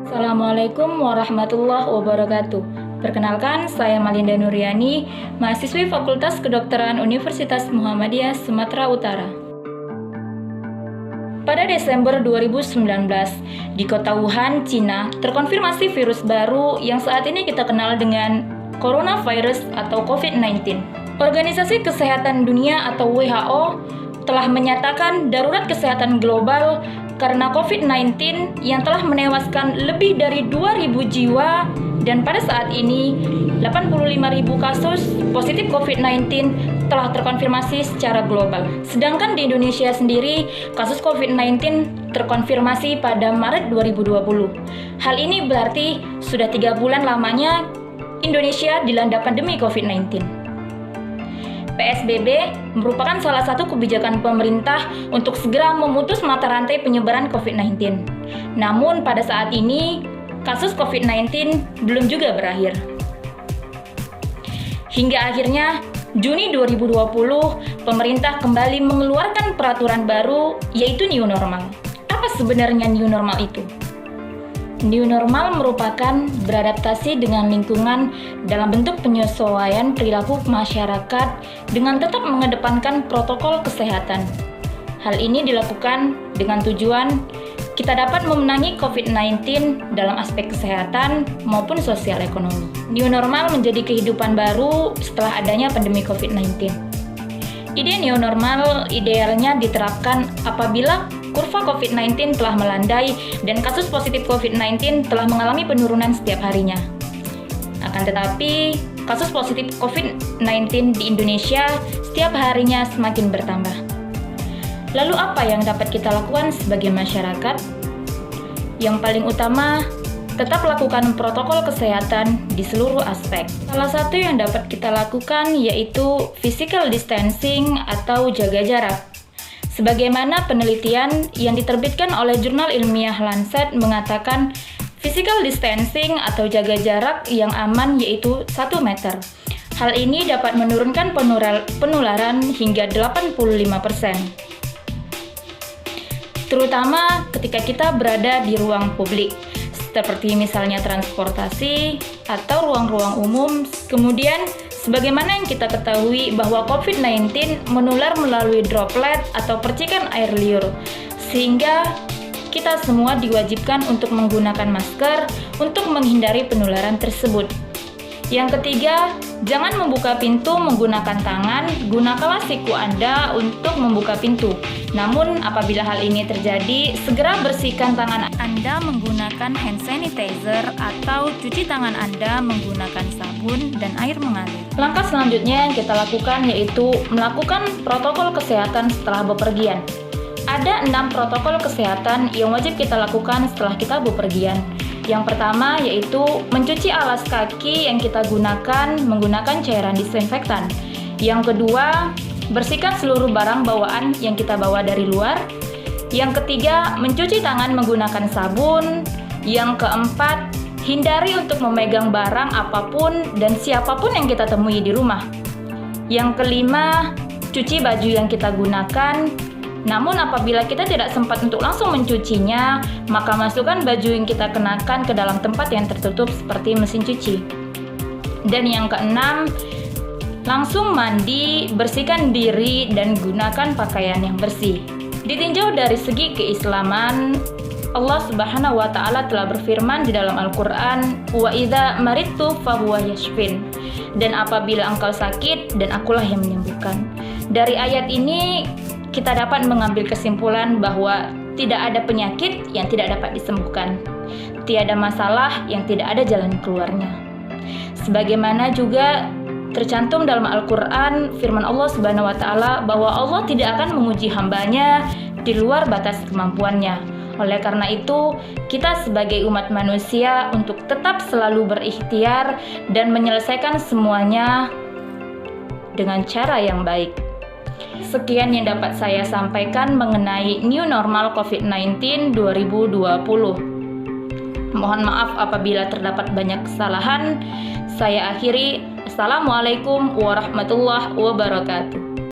Assalamualaikum warahmatullahi wabarakatuh. Perkenalkan, saya Malinda Nuriani, mahasiswi Fakultas Kedokteran Universitas Muhammadiyah Sumatera Utara. Pada Desember 2019, di kota Wuhan, Cina, terkonfirmasi virus baru yang saat ini kita kenal dengan coronavirus atau COVID-19. Organisasi Kesehatan Dunia atau WHO telah menyatakan darurat kesehatan global karena COVID-19 yang telah menewaskan lebih dari 2.000 jiwa dan pada saat ini 85.000 kasus positif COVID-19 telah terkonfirmasi secara global. Sedangkan di Indonesia sendiri, kasus COVID-19 terkonfirmasi pada Maret 2020. Hal ini berarti sudah 3 bulan lamanya Indonesia dilanda pandemi COVID-19. PSBB merupakan salah satu kebijakan pemerintah untuk segera memutus mata rantai penyebaran COVID-19. Namun pada saat ini, kasus COVID-19 belum juga berakhir. Hingga akhirnya, Juni 2020, pemerintah kembali mengeluarkan peraturan baru, yaitu New Normal. Apa sebenarnya New Normal itu? New normal merupakan beradaptasi dengan lingkungan dalam bentuk penyesuaian perilaku masyarakat dengan tetap mengedepankan protokol kesehatan. Hal ini dilakukan dengan tujuan kita dapat memenangi COVID-19 dalam aspek kesehatan maupun sosial ekonomi. New normal menjadi kehidupan baru setelah adanya pandemi COVID-19. Ide new normal idealnya diterapkan apabila kurva COVID-19 telah melandai dan kasus positif COVID-19 telah mengalami penurunan setiap harinya. Akan tetapi, kasus positif COVID-19 di Indonesia setiap harinya semakin bertambah. Lalu apa yang dapat kita lakukan sebagai masyarakat? Yang paling utama, tetap lakukan protokol kesehatan di seluruh aspek. Salah satu yang dapat kita lakukan yaitu physical distancing atau jaga jarak. Sebagaimana penelitian yang diterbitkan oleh jurnal ilmiah Lancet mengatakan physical distancing atau jaga jarak yang aman yaitu 1 meter. Hal ini dapat menurunkan penularan hingga 85%. Terutama ketika kita berada di ruang publik, seperti misalnya transportasi atau ruang-ruang umum. Kemudian, sebagaimana yang kita ketahui bahwa COVID-19 menular melalui droplet atau percikan air liur, sehingga kita semua diwajibkan untuk menggunakan masker untuk menghindari penularan tersebut. Yang ketiga, jangan membuka pintu menggunakan tangan, gunakanlah siku Anda untuk membuka pintu. Namun, apabila hal ini terjadi, segera bersihkan tangan Anda menggunakan hand sanitizer atau cuci tangan Anda menggunakan sabun dan air mengalir. Langkah selanjutnya yang kita lakukan yaitu melakukan protokol kesehatan setelah bepergian. Ada 6 protokol kesehatan yang wajib kita lakukan setelah kita bepergian. Yang pertama yaitu mencuci alas kaki yang kita gunakan menggunakan cairan disinfektan. Yang kedua, bersihkan seluruh barang bawaan yang kita bawa dari luar. Yang ketiga, mencuci tangan menggunakan sabun. Yang keempat, hindari untuk memegang barang apapun dan siapapun yang kita temui di rumah. Yang kelima, cuci baju yang kita gunakan. Namun apabila kita tidak sempat untuk langsung mencucinya, maka masukkan baju yang kita kenakan ke dalam tempat yang tertutup seperti mesin cuci. Dan yang keenam, langsung mandi, bersihkan diri, dan gunakan pakaian yang bersih. Ditinjau dari segi keislaman, Allah Subhanahu wa Ta'ala telah berfirman di dalam Al-Quran, "Wa idza maridtu fahuwa yashfin." Dan apabila engkau sakit, dan akulah yang menyembuhkan. Dari ayat ini, kita dapat mengambil kesimpulan bahwa tidak ada penyakit yang tidak dapat disembuhkan. Tiada masalah yang tidak ada jalan keluarnya. Sebagaimana juga tercantum dalam Al-Quran, firman Allah Subhanahu wa Ta'ala bahwa Allah tidak akan menguji hambanya di luar batas kemampuannya. Oleh karena itu, kita sebagai umat manusia untuk tetap selalu berikhtiar dan menyelesaikan semuanya dengan cara yang baik. Sekian yang dapat saya sampaikan mengenai New Normal COVID-19 2020. Mohon maaf apabila terdapat banyak kesalahan. Saya akhiri. Assalamualaikum warahmatullahi wabarakatuh.